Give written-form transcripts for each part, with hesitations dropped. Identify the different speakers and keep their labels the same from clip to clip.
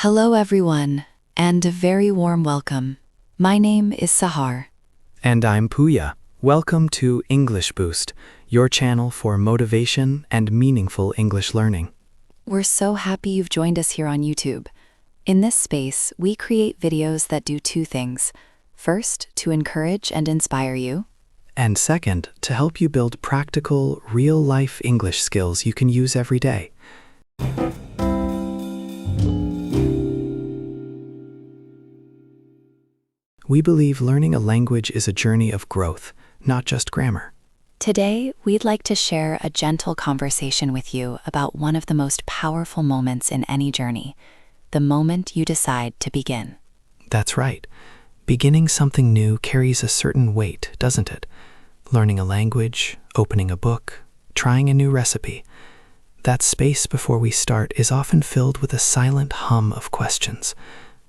Speaker 1: Hello everyone, and a very warm welcome. My name is Sahar.
Speaker 2: And I'm Poya. Welcome to English Boost, your channel for motivation and meaningful English learning.
Speaker 1: We're so happy you've joined us here on YouTube. In this space, we create videos that do two things. First, to encourage and inspire you.
Speaker 2: And second, to help you build practical, real-life English skills you can use every day. We believe learning a language is a journey of growth, not just grammar.
Speaker 1: Today, we'd like to share a gentle conversation with you about one of the most powerful moments in any journey, the moment you decide to begin.
Speaker 2: That's right. Beginning something new carries a certain weight, doesn't it? Learning a language, opening a book, trying a new recipe. That space before we start is often filled with a silent hum of questions.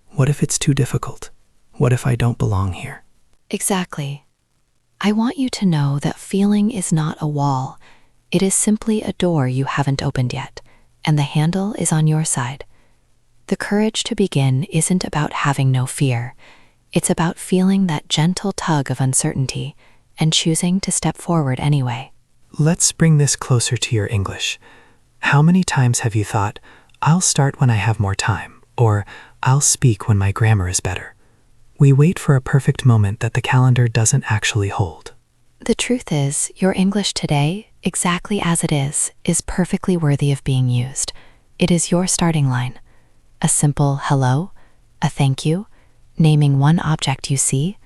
Speaker 2: What if it's too difficult? What if I don't belong here?
Speaker 1: Exactly. I want you to know that feeling is not a wall. It is simply a door you haven't opened yet, and the handle is on your side. The courage to begin isn't about having no fear. It's about feeling that gentle tug of uncertainty and choosing to step forward anyway.
Speaker 2: Let's bring this closer to your English. How many times have you thought, I'll start when I have more time, or I'll speak when my grammar is better? We wait for a perfect moment that the calendar doesn't actually hold.
Speaker 1: The truth is, your English today, exactly as it is perfectly worthy of being used. It is your starting line. A simple hello, a thank you, naming one object you see.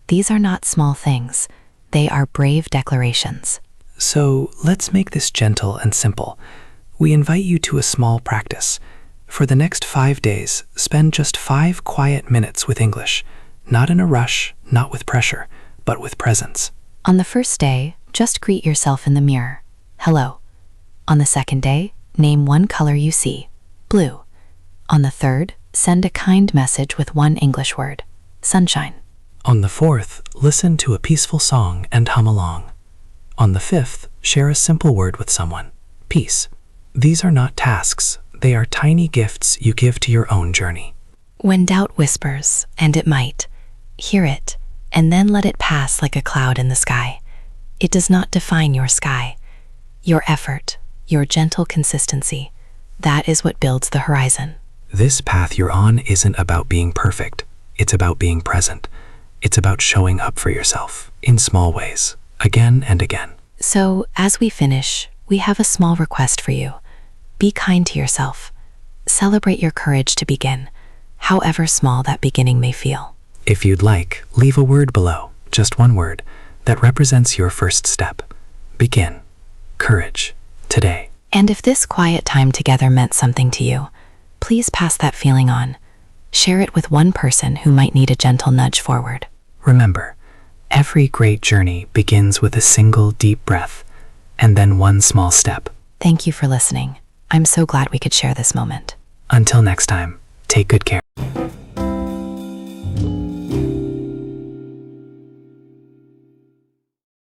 Speaker 1: These are not small things. They are brave declarations.
Speaker 2: So let's make this gentle and simple. We invite you to a small practice. For the next 5 days, spend just 5 quiet minutes with English. Not in a rush, not with pressure, but with presence.
Speaker 1: On the first day, just greet yourself in the mirror. Hello. On the second day, name one color you see. Blue. On the third, send a kind message with one English word. Sunshine.
Speaker 2: On the fourth, listen to a peaceful song and hum along. On the fifth, share a simple word with someone. Peace. These are not tasks. They are tiny gifts you give to your own journey.
Speaker 1: When doubt whispers, and it might, hear it, and then let it pass like a cloud in the sky. It does not define your sky. Your effort, your gentle consistency, that is what builds the horizon.
Speaker 2: This path you're on isn't about being perfect. It's about being present. It's about showing up for yourself in small ways, again and again.
Speaker 1: So, as we finish, we have a small request for you. Be kind to yourself. Celebrate your courage to begin, however small that beginning may feel.
Speaker 2: If you'd like, leave a word below, just one word, that represents your first step. Begin. Courage. Today.
Speaker 1: And if this quiet time together meant something to you, please pass that feeling on. Share it with one person who might need a gentle nudge forward.
Speaker 2: Remember, every great journey begins with a single deep breath, and then one small step.
Speaker 1: Thank you for listening. I'm so glad we could share this moment.
Speaker 2: Until next time, take good care.